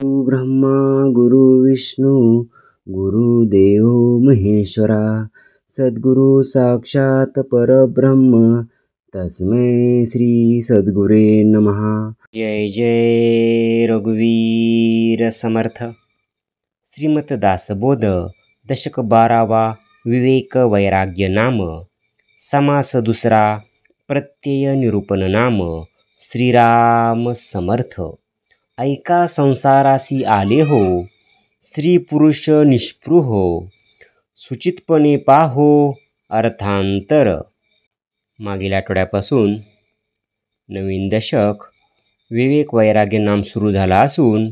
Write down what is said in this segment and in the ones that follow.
गुरु ब्रह्मा गुरु विष्णू गुरुदेव महेश्वरा सद्गुरु साक्षात परब्रह्म तस्मै श्री सद्गुरे नमः। जय जय रघुवीर समर्थ। श्रीमत दासबोध दशक 12वा विवेक वैराग्य नाम समास दुसरा प्रत्यय निरूपण नाम श्रीराम समर्थ। ऐका संसारासी आले हो स्त्री पुरुष निष्पृह सुचितपणे पाहो अर्थांतर। मागील आठवड्यापासून नवीन दशक विवेक वैराग्य नाम सुरू झाला असून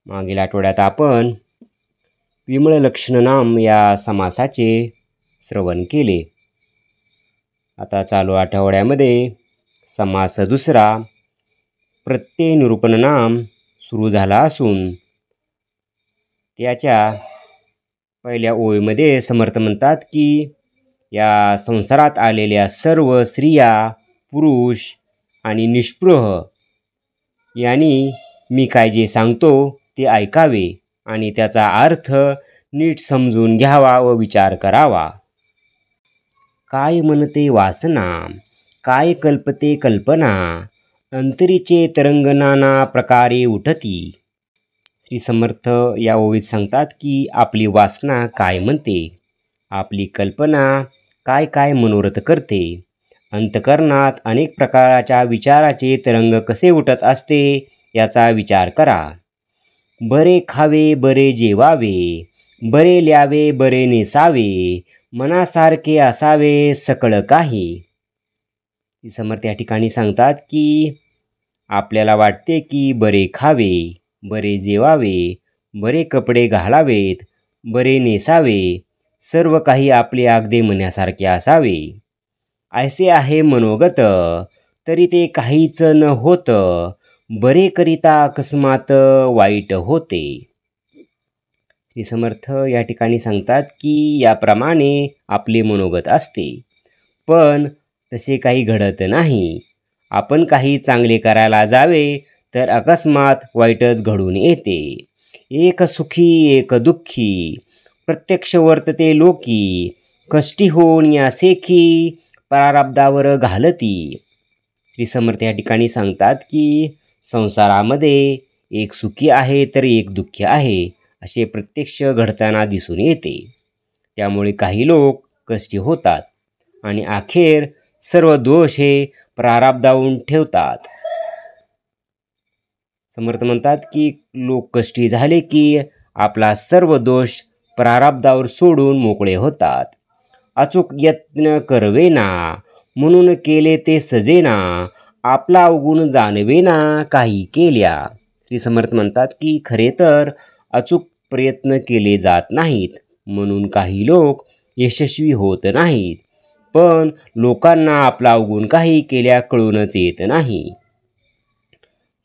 मागील आठवड्यात आपण विमळ लक्षण नाम या समासाचे श्रवण केले। आता चालू आठवड्यामध्ये समास दुसरा प्रत्यय निरूपण नाम सुरू झाला असून त्याच्या पहिल्या ओळीमध्ये समर्थ म्हणतात की या संसारात आलेल्या सर्व स्त्रिया पुरुष आणि निष्पृह यांनी मी काय जे सांगतो ते ऐकावे आणि त्याचा अर्थ नीट समजून घ्यावा व विचार करावा। काय म्हणते वासना, काय कल्पते कल्पना, अंतरीचे तरंग नाना प्रकारे उठती। श्री समर्थ या ओळीत सांगतात की आपली वासना काय म्हणते, आपली कल्पना काय काय मनोरथ करते, अंतकरणात अनेक प्रकारच्या विचाराचे तरंग कसे उठत असते याचा विचार करा। बरे खावे बरे जेवावे, बरे ल्यावे बरे नेसावे, मनासारखे असावे सकळ काही। श्री समर्थ या ठिकाणी सांगतात की आपल्याला वाटते की बरे खावे, बरे जेवावे, बरे कपडे घालावेत, बरे नेसावे, सर्व काही आपले अगदी मनासारखे असावे। ऐसे आहे मनोगत तरी ते काहीच न होत, बरे करिता अकस्मात वाईट होते। श्री समर्थ या ठिकाणी सांगतात की याप्रमाणे आपले मनोगत असते, पण तसे काही घडत नाही। आपण काही चांगले करायला जावे तर अकस्मात वाईटच घडून येते। एक सुखी एक दुःखी प्रत्यक्ष वर्तते लोकी, कष्टी होऊन या सेखी प्रारब्धावर घालती। श्री समर्थ या ठिकाणी सांगतात की संसारामध्ये एक सुखी आहे तर एक दुःखी आहे असे प्रत्यक्ष घडताना दिसून येते। त्यामुळे काही लोक कष्टी होतात आणि अखेर सर्व दोष हे प्रारब्धावरून ठेवतात। समर्थ म्हणतात की लोक कष्टी झाले की आपला सर्व दोष प्रारब्धावर सोडून मोकळे होतात। अचूक यत्न करवेना म्हणून केले ते सजेना, आपला अवगुण जाणवेना काही केल्या। श्री समर्थ म्हणतात की खरे तर अचूक प्रयत्न केले जात नाहीत म्हणून काही लोक यशस्वी होत नाहीत, पण लोकांना आपला अवगुण काही केल्या कळूनच येत नाही।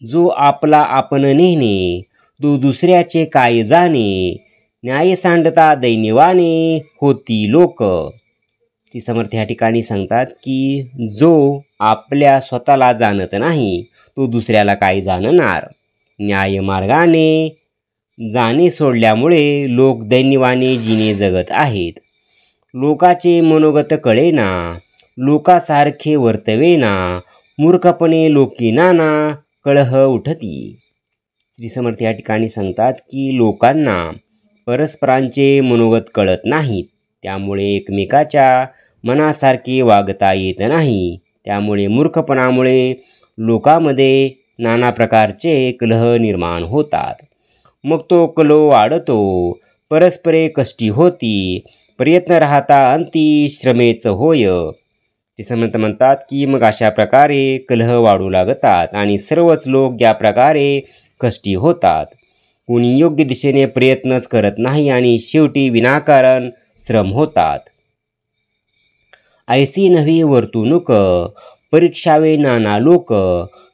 जो आपला आपण नेहने तो दुसऱ्याचे काय जाणे, न्याय सांडता दैन्यवाने होती लोक। श्री समर्थ या ठिकाणी सांगतात की जो आपल्या स्वतःला जाणत नाही तो दुसऱ्याला काय जाणणार। न्याय मार्गाने जाणे सोडल्यामुळे लोक दैन्यवाने जिने जगत आहेत। लोकाचे मनोगत कळेना, लोकासारखे वर्तवेना, मूर्खपणे लोकी नाना कलह उठती। श्री समर्थ या ठिकाणी सांगतात की लोकांना परस्परांचे मनोगत कळत नाहीत, त्यामुळे एकमेकाच्या मनासारखे वागता येत नाही। त्यामुळे मूर्खपणामुळे लोकांमध्ये नाना प्रकारचे कलह निर्माण होतात। मग तो कलह वाढतो, परस्परे कष्टी होती, प्रयत्न राहता अंती श्रमेच होय। ते समर्थ म्हणतात की मग अशा प्रकारे कलह वाढू लागतात आणि सर्वच लोक या प्रकारे कष्टी होतात। कोणी योग्य दिशेने प्रयत्नच करत नाही आणि शेवटी विनाकारण श्रम होतात। ऐसी नव्हे वर्तणूक परीक्षावे नाना लोक,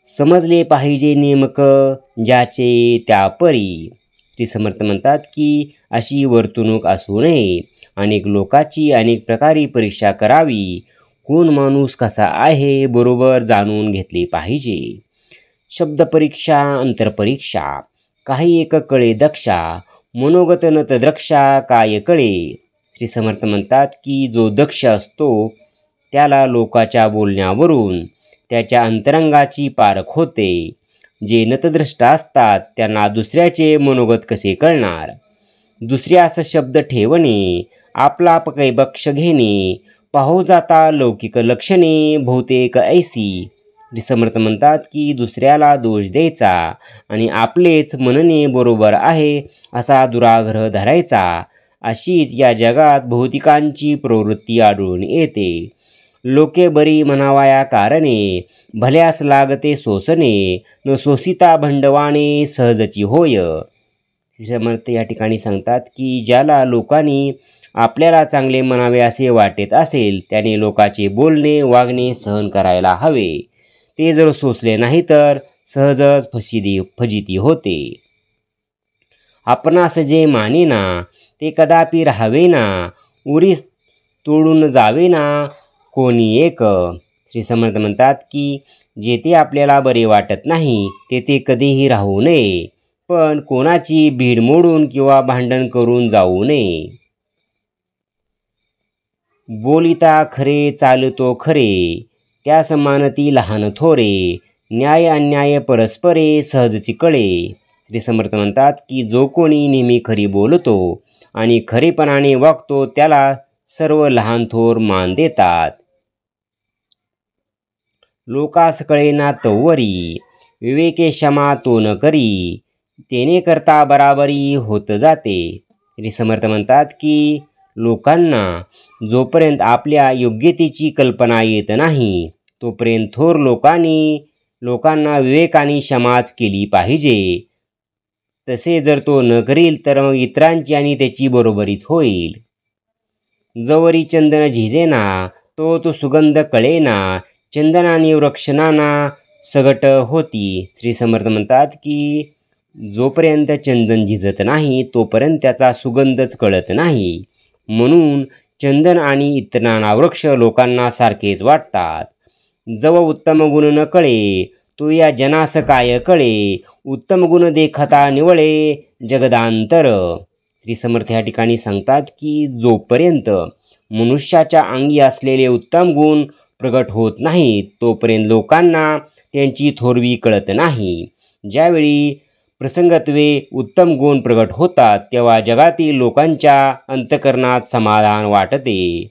समजले पाहिजे नेमक ज्याचे त्या परी। श्री समर्थ म्हणतात की अशी वर्तणूक असू नये, अनेक लोकांची अनेक प्रकारे परीक्षा करावी, कोण माणूस कसा आहे बरोबर जाणून घेतले पाहिजे। शब्द परीक्षा अंतरपरीक्षा काही एक कळे दक्षा मनोगत न तद्रक्षा काय कळे. श्री समर्थ म्हणतात की जो दक्ष असतो त्याला लोकाच्या बोलण्यावरून त्याच्या अंतरंगाची पारख होते. जे नतद्रष्टा असतात त्यांना दुसऱ्याचे मनोगत कसे कळणार. दुसऱ्यास शब्द ठेवणे, आपला कैबक्ष घेणे, पाहो जाता लौकिक लक्षणे बहुतेक ऐसी. समर्थ म्हणतात की दुसऱ्याला दोष द्यायचा आणि आपलेच म्हणणे बरोबर आहे असा दुराग्रह धरायचा, अशीच या जगात बहुतेकांची प्रवृत्ती आढळून येते. लोके बरी म्हणावया कारणे, भल्यास लागते सोसणे, न सोसिता भंडवाणे सहजची होय. समर्थ या ठिकाणी सांगतात की ज्याला लोकांनी आपल्याला चांगले म्हणावे असे वाटत असेल त्याने लोकाचे बोलणे वागणे सहन करायला हवे. ते जर सोसले नाही तर सहजच फजिती होते. आपणास जे मानेना ते कदापि राहावेना, उरीस तोडून जावेना कोणी एक. श्री समर्थ म्हणतात की जेथे आपल्याला बरे वाटत नाही तेथे कधीही राहू नये, पण कोणाची भीड मोडून किंवा भांडण करून जाऊ नये. बोलिता खरे चालतो खरे, त्या समानती लहान थोरे, न्याय अन्याय परस्परे सहजची कळे. श्री समर्थ म्हणतात की जो कोणी नेहमी खरी बोलतो आणि खरेपणाने वागतो त्याला सर्व लहान थोर मान देतात. लोकास कळेना तोवरी, विवेके क्षमा तो न करी, तेने करता बराबरी होत जाते. श्री समर्थ म्हणतात की लोकांना जोपर्यंत आपल्या योग्यतेची कल्पना येत नाही तोपर्यंत थोर लोकांना विवेकाने क्षमाच केली पाहिजे. तसे जर तो न करील तर मग इतरांची आणि त्याची बरोबरीच होईल. जवरी चंदन झिजेना तो सुगंध कळेना, चंदनाने वृक्षनाना सगट होती. श्री समर्थ म्हणतात की जोपर्यंत चंदन झिजत नाही तोपर्यंत त्याचा सुगंधच कळत नाही. म्हणून चंदन आणि इतरांना वृक्ष लोकांना सारखेच वाटतात. जव उत्तम गुण न कळे तो या जनास काय कळे, उत्तम गुण देखता निवळे जगदांतर. श्री समर्थ या ठिकाणी सांगतात की जोपर्यंत मनुष्याच्या अंगी असलेले उत्तम गुण प्रगट होत नाहीत तोपर्यंत लोकांना त्यांची थोरवी कळत नाही. ज्यावेळी प्रसंगत्वे उत्तम गुण प्रगट होतात तेव्हा जगातील लोकांच्या अंतकरणात समाधान वाटते.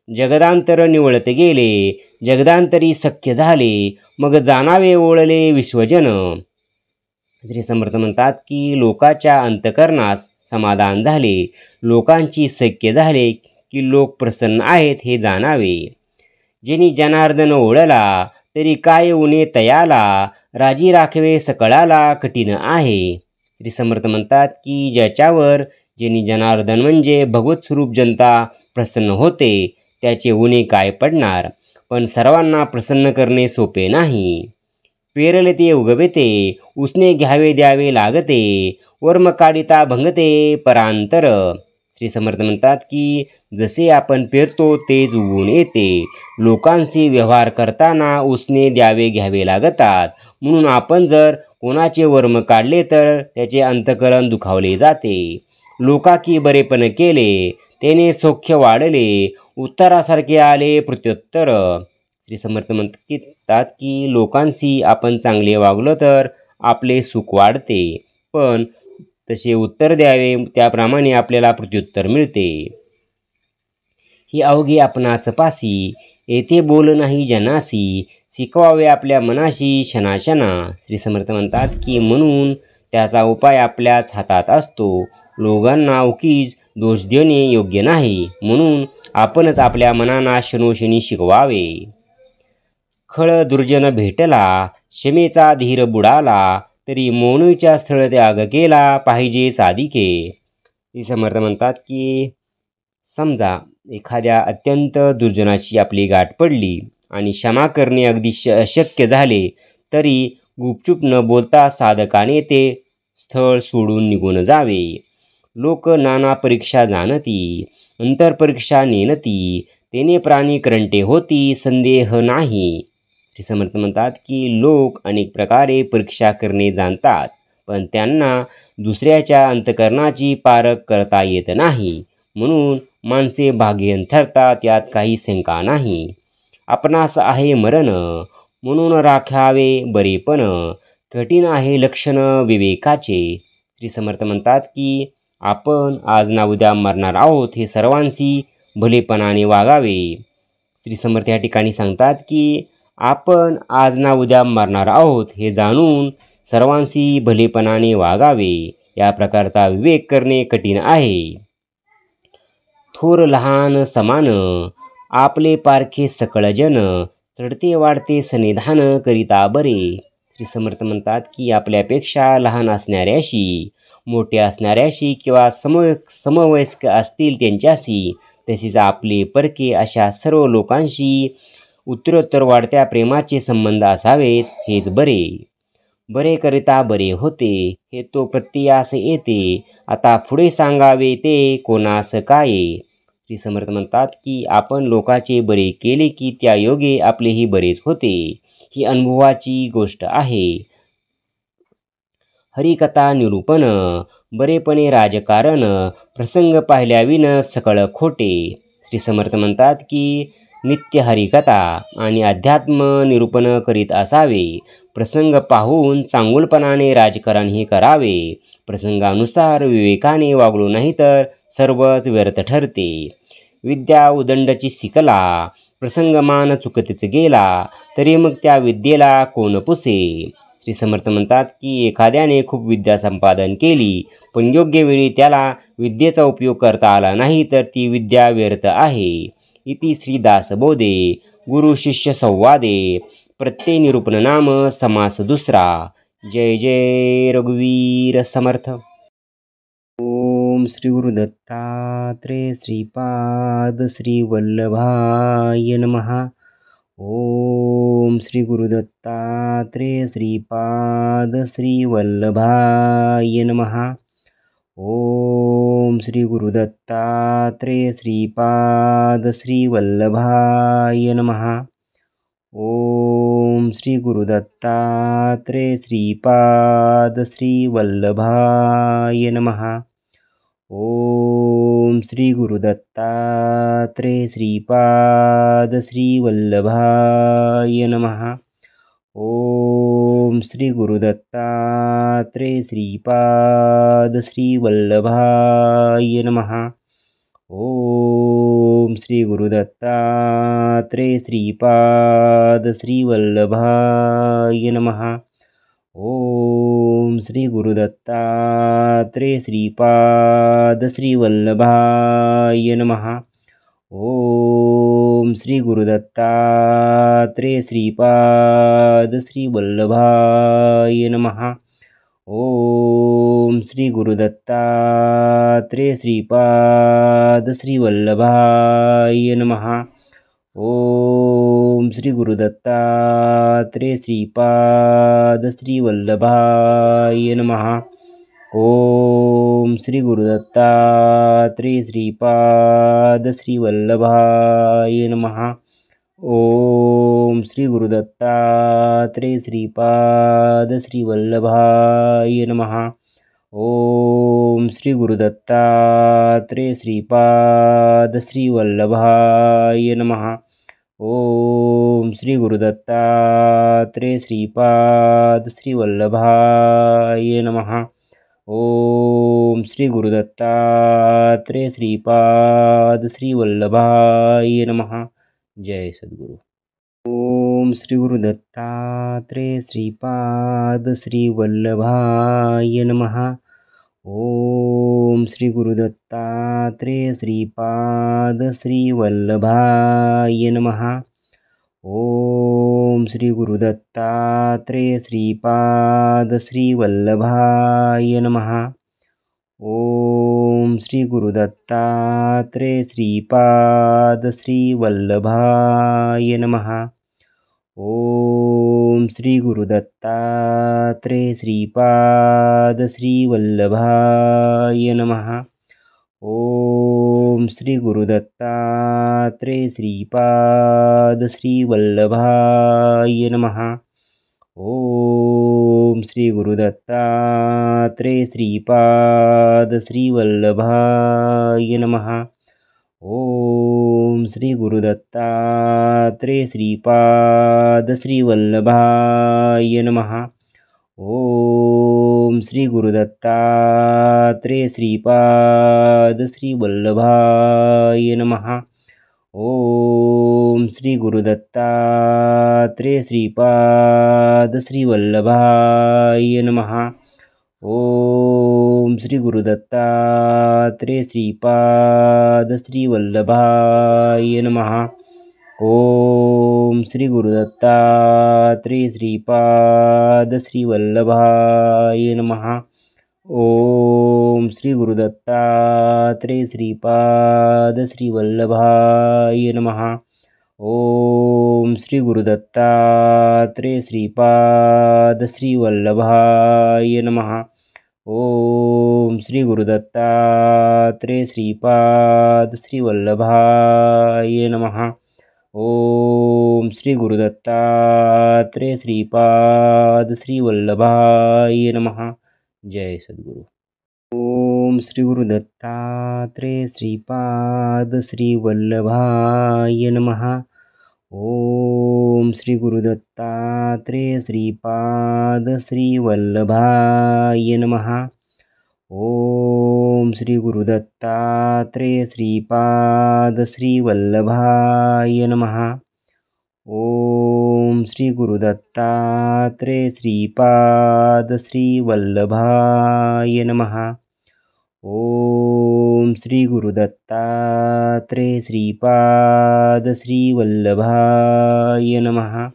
जगदांतर निवळत गेले, जगदांतरी सख्य झाले, मग जाणावे ओळले विश्वजन. श्री समर्थ म्हणतात की लोकाच्या अंतकरणास समाधान झाले, लोकांची सख्य झाले की लोक प्रसन्न आहेत हे जाणावे. जेनी जनार्दन ओळला तरी काय उणे तयाला, राजी राखवे सकळाला कठीण आहे. श्री समर्थ म्हणतात की ज्याच्यावर जेनी जनार्दन म्हणजे भगवत स्वरूप जनता प्रसन्न होते त्याचे उणे काय पडणार. पण सर्वांना प्रसन्न करणे सोपे नाही. पेरले ते उगवते, उसने घ्यावे द्यावे लागते, वर्म काढिता भंगते परांतर. श्री समर्थ म्हणतात की जसे आपण पेरतो तेच उगवून येते. लोकांशी व्यवहार करताना उसने द्यावे घ्यावे लागतात. म्हणून आपण जर कोणाचे वर्म काढले तर त्याचे अंतकरण दुखावले जाते. लोकाकी बरेपण केले त्याने सौख्य वाढले, उत्तरासारखे आले प्रत्युत्तर. श्री समर्थ म्हणतात की लोकांशी आपण चांगले वागलो तर आपले सुख वाढते, पण तसे उत्तर द्यावे त्याप्रमाणे आपल्याला प्रत्युत्तर मिळते. ही अवघे आपणाच पासी, येथे बोल नाही जनासी, शिकवावे आपल्या मनाशी क्षणाक्षणा. श्री समर्थ म्हणतात की म्हणून त्याचा उपाय आपल्याच हातात असतो. लोकांना उकीच दोष देणे योग्य नाही, म्हणून आपणच आपल्या मनाला क्षणोक्षणी शिकवावे. खळ दुर्जन भेटला, क्षमेचा धीर बुडाला, तरी मौनीच्या स्थळ त्याग केला पाहिजे साधिके. श्री समर्थ म्हणतात की समजा एखाद्या अत्यंत दुर्जनाची आपली गाठ पडली आणि क्षमा करणे अगदी अशक्य झाले तरी गुपचूप न बोलता साधकाने ते स्थळ सोडून निघून जावे. लोक नाना परीक्षा जाणती, अंतरपरीक्षा नेनती, तेने प्राणी करंटे होती संदेह नाही. श्री समर्थ म्हणतात की लोक अनेक प्रकारे परीक्षा करणे जाणतात, पण त्यांना दुसऱ्याच्या अंतःकरणाची पारख करता येत नाही, म्हणून माणसे भाग्यवान ठरतात, यात काही शंका नाही. आपणास आहे मरण, म्हणून राखावे बरेपण, कठीण आहे लक्षण विवेकाचे. श्री समर्थ म्हणतात की आपण आज ना उद्या मरणार आहोत, हे सर्वांशी भलेपणाने वागावे. श्री समर्थ या ठिकाणी सांगतात की आपण आज ना उद्या मरणार आहोत हे जाणून सर्वांशी भलेपणाने वागावे. या प्रकारचा विवेक करणे कठीण आहे. थोर लहान समान, आपले पारखे सकळ जन, चढते वाढते सनिधान करिता बरे. श्री समर्थ म्हणतात की आपल्यापेक्षा लहान असणाऱ्याशी, मोठे असणाऱ्याशी किंवा समवयस्क असतील त्यांच्याशी, तसेच आपले परके अशा सर्व लोकांशी उत्तरोत्तर वाढत्या प्रेमाचे संबंध असावेत, हेच बरे. बरे करिता बरे होते, हे तो प्रत्ययास येते. आता पुढे सांगावे ते कोणास काय. श्री समर्थ म्हणतात की आपण लोकाचे बरे केले की त्या योगे आपलेही बरेच होते, ही अनुभवाची गोष्ट आहे. हरिकथा निरूपण, बरेपणे राजकारण, प्रसंग पाहिल्याविन सकळ खोटे. श्री समर्थ म्हणतात की नित्य हरिकथा आणि अध्यात्म निरूपण करीत असावे. प्रसंग पाहून चांगुलपणाने राजकारण हे करावे. प्रसंगानुसार विवेकाने वागलो नाही तर सर्वच व्यर्थ ठरते. विद्या उदंडची शिकला, प्रसंगमान चुकतीच गेला, तरी मग त्या विद्येला कोण पुसे. श्री समर्थ म्हणतात की एखाद्याने खूप विद्या संपादन केली, पण योग्य वेळी त्याला विद्येचा उपयोग करता आला नाही तर ती विद्या व्यर्थ आहे. इति श्री दासबोधे गुरु शिष्य संवादे प्रत्यय निरूपण नाम समास दुसरा. जय जय रघुवीर समर्थ. ओम श्री गुरु दत्तात्रेय श्रीपाद श्री वल्लभाय नमः. ओम श्री गुरु दत्तात्रेय श्रीपाद श्री वल्लभाय नमः. ओम श्री गुरु दत्तात्रेय श्रीपाद श्री वल्लभाय नमः. ओम श्री गुरु दत्तात्रेय श्रीपाद श्री वल्लभाय नमः. ओम श्री गुरु दत्तात्रेय श्रीपाद श्री वल्लभाय नमः. ओम श्री गुरु दत्तात्रेय श्रीपाद श्री वल्लभाय नमः. ओम श्री गुरु दत्तात्रेय श्रीपाद श्री वल्लभाय नमः. ओम श्री गुरु दत्तात्रेय श्रीपाद श्री वल्लभाय नमः. ओम श्री गुरु दत्तात्रेय श्रीपाद श्री वल्लभाय नमः. ओम श्री गुरु दत्तात्रेय श्रीपाद श्री वल्लभाय नमः. ओम श्री गुरु दत्तात्रेय श्रीपाद श्री वल्लभाय नमः. ओम श्री गुरु दत्तात्रेय श्रीपाद श्री वल्लभाय नमः. ओम श्री गुरु दत्तात्रेय श्रीपाद श्री वल्लभाय नमः. ओम श्री गुरु दत्तात्रेय श्रीपाद श्री वल्लभाय नमः. ओम श्री गुरु दत्तात्रेय श्रीपाद श्री वल्लभाय नमः. ओम श्री गुरु दत्तात्रेय श्रीपाद श्री वल्लभाय नमः. जय सद्गुरु. ओम श्री गुरु दत्तात्रेय श्रीपाद श्री वल्लभाय नमः. ओम श्री गुरु दत्तात्रेय श्रीपाद श्री वल्लभाय नमः. ओम श्री गुरु दत्तात्रेय श्रीपाद श्री वल्लभाय नमः. ओम श्री गुरु दत्तात्रेय श्रीपाद श्री वल्लभाय नमः. ओम श्री गुरु दत्तात्रेय श्रीपाद श्री वल्लभाय नमः. ओम श्री गुरु दत्तात्रेय श्रीपाद श्री वल्लभाय नमः. ओम ओम श्री गुरुदत्तात्रेय श्रीपाद श्रीवल्लभाय नमः। ओम श्री गुरुदत्तात्रेय श्रीपाद श्रीवल्लभाय नमः। ओम श्री गुरुदत्तात्रेय श्रीपाद श्रीवल्लभाय नमः। ओम श्री गुरुदत्तात्रेय श्रीपाद श्रीवल्लभाय नमः। ओम श्री गुरुदत्तात्रेय श्रीपाद श्रीवल्लभाय नमः। ओम श्री गुरुदत्तात्रेय श्रीपाद श्रीवल्लभाय नमः। ओम श्री गुरुदत्तात्रेय श्रीपाद श्रीवल्लभाय नमः। ओम श्री गुरुदत्तात्रेय श्रीपाद श्रीवल्लभाय नमः। ओम श्री गुरुदत्तात्रेय श्रीपाद श्रीवल्लभाय नमः। ओम श्री गुरुदत्तात्रेय श्रीपाद श्रीवल्लभाय नमः। जय सद्गुरु। ओम श्री गुरुदत्तात्रेय श्रीपाद श्रीवल्लभाय नमः। ओम श्री गुरुदत्तात्रेय श्रीपाद श्रीवल्लभाय नमः। ओम श्री गुरुदत्तात्रेय श्रीपाद श्रीवल्लभाय नमः। ओम श्री गुरुदत्तात्रेय श्रीपाद श्रीवल्लभाय नमः। ओम श्री गुरुदत्तात्रेय श्रीपाद श्रीवल्लभाय नमः।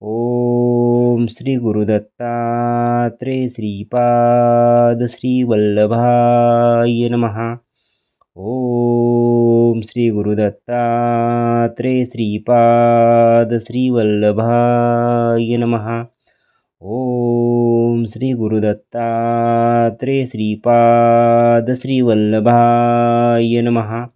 ओम श्री गुरुदत्तात्रेय श्रीपाद श्रीवल्लभाय नमः। ओम श्री गुरुदत्तात्रेय श्रीपाद श्रीवल्लभाय नमः। ओम श्री गुरुदत्तात्रेय श्रीपाद श्रीवल्लभाय नमः।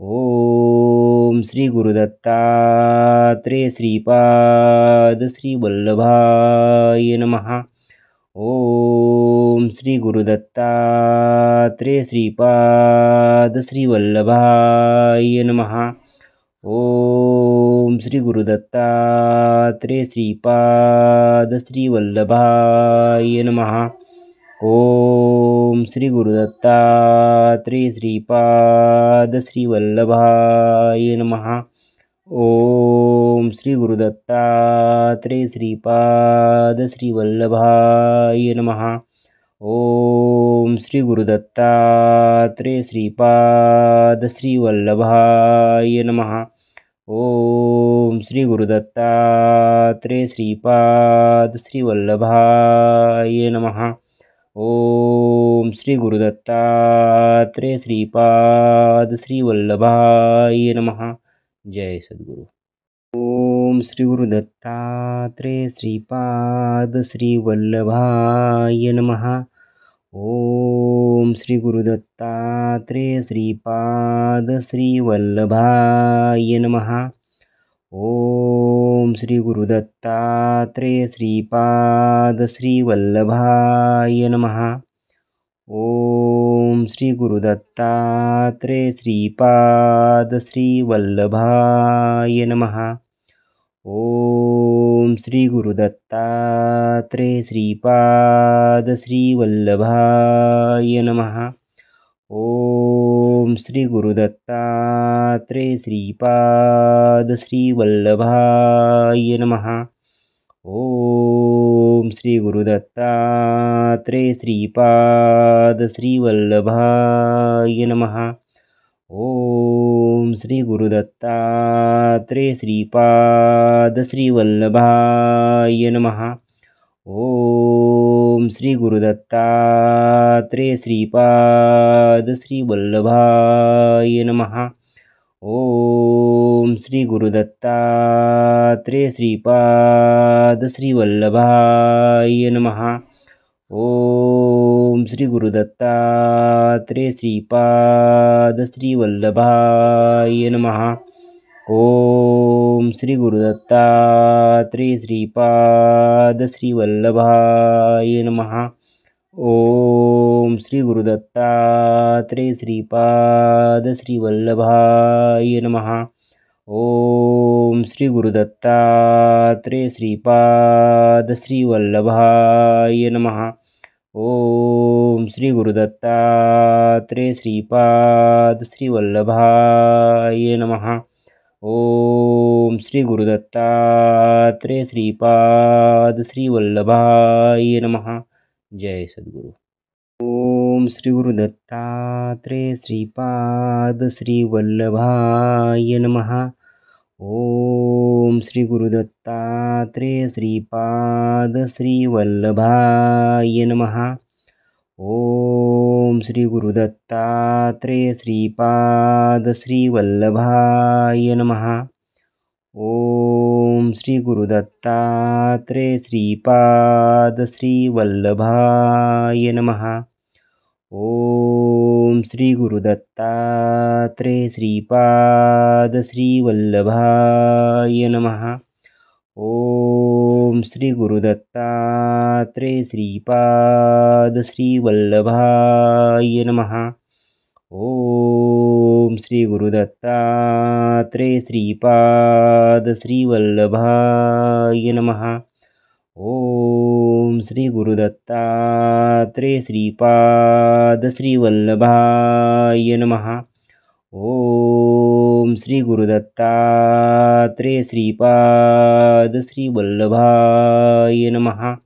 ओम श्री गुरुदत्तात्रेय श्रीपाद श्रीवल्लभाय नमः। ओम श्री गुरुदत्तात्रेय श्रीपाद श्रीवल्लभाय नमः। ओम श्री गुरुदत्तात्रेय श्रीपाद श्रीवल्लभाय नमः। ओम श्री गुरुदत्तात्रेय श्रीपाद श्रीवल्लभाय नमः। ओम श्री गुरुदत्तात्रेय श्रीपाद श्रीवल्लभाय नमः। ओम श्री गुरुदत्तात्रेय श्रीपाद श्रीवल्लभाय नमः। ओम श्री गुरुदत्तात्रेय श्रीपाद श्रीवल्लभाय नमः। ओम श्री गुरुदत्तात्रेय श्रीपाद श्रीवल्लभाय नमः। जय सद्गुरु। ओम श्री गुरुदत्तात्रेय श्रीपाद श्रीवल्लभाय नमः। ओम श्री गुरुदत्तात्रेय श्रीपाद श्रीवल्लभाय नमः। ओम श्री गुरुदत्तात्रेय श्रीपाद श्रीवल्लभाय नमः। ओम श्री गुरुदत्तात्रेय श्रीपाद श्रीवल्लभाय नमः। ओम श्री गुरुदत्तात्रेय श्रीपाद श्रीवल्लभाय नमः। ओम श्री गुरुदत्तात्रेय श्रीपाद श्रीवल्लभाय नमः। ओम श्री गुरुदत्तात्रेय श्रीपाद श्रीवल्लभाय नमः। ओम श्री गुरुदत्तात्रेय श्रीपाद श्रीवल्लभाय नमः। ओम श्री गुरुदत्तात्रेय श्रीपाद श्रीवल्लभाय नमः। ओम श्री गुरुदत्तात्रेय श्रीपाद श्रीवल्लभाय नमः। ओम श्री गुरुदत्तात्रेय श्रीपाद श्रीवल्लभाय नमः। ओम श्री गुरुदत्तात्रेय श्रीपाद श्रीवल्लभाय नमः। ओम श्री गुरुदत्तात्रेय श्रीपाद श्रीवल्लभाय नमः। ओम श्री गुरुदत्तात्रेय श्रीपाद श्रीवल्लभाय नमः। ओम श्री गुरुदत्तात्रेय श्रीपाद श्रीवल्लभाय नमः। ओम श्री गुरुदत्तात्रेय श्रीपाद श्रीवल्लभाय नमः। जय सद्गुरु। ओम श्री गुरुदत्तात्रेय श्रीपाद श्रीवल्लभाय नमः। ओम श्री गुरुदत्तात्रेय श्रीपाद श्रीवल्लभाय नमः। ओम श्री गुरुदत्तात्रेय श्रीपाद श्रीवल्लभाय नमः। ओम श्री गुरुदत्तात्रेय श्रीपाद श्रीवल्लभाय नमः। ओम श्री गुरुदत्तात्रेय श्रीपाद श्रीवल्लभाय नमः। ओम श्री गुरुदत्तात्रेय श्रीपाद श्रीवल्लभाय नमः। ओम श्री गुरुदत्तात्रेय श्रीपाद श्रीवल्लभाय नमः। ओम श्री गुरुदत्तात्रेय श्रीपाद श्रीवल्लभाय नमः। ओम श्री गुरुदत्तात्रेय श्रीपाद श्रीवल्लभाय नमः।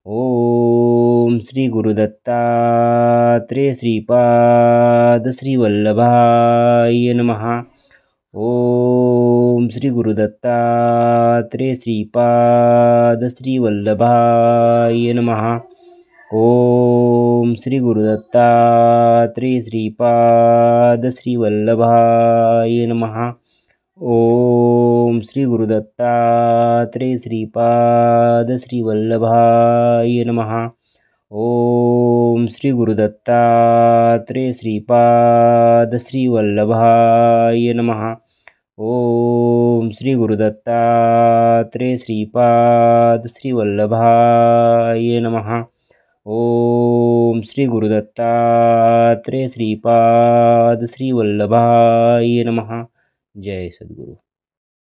ओम श्री गुरुदत्तात्रेय श्रीपाद श्रीवल्लभाय नमः। ओम श्री गुरुदत्तात्रेय श्रीपाद श्रीवल्लभाय नमः। ओम श्री गुरुदत्तात्रेय श्रीपाद श्रीवल्लभाय नमः। ओम श्री गुरुदत्तात्रेय श्रीपाद श्रीवल्लभाय नमः। ओम श्री गुरुदत्तात्रेय श्रीपाद श्रीवल्लभाय नमः। ओम श्री गुरुदत्तात्रेय श्रीपाद श्रीवल्लभाय नमः। ओम श्री गुरुदत्तात्रेय श्रीपाद श्रीवल्लभाय नमः। जय सद्गुरु।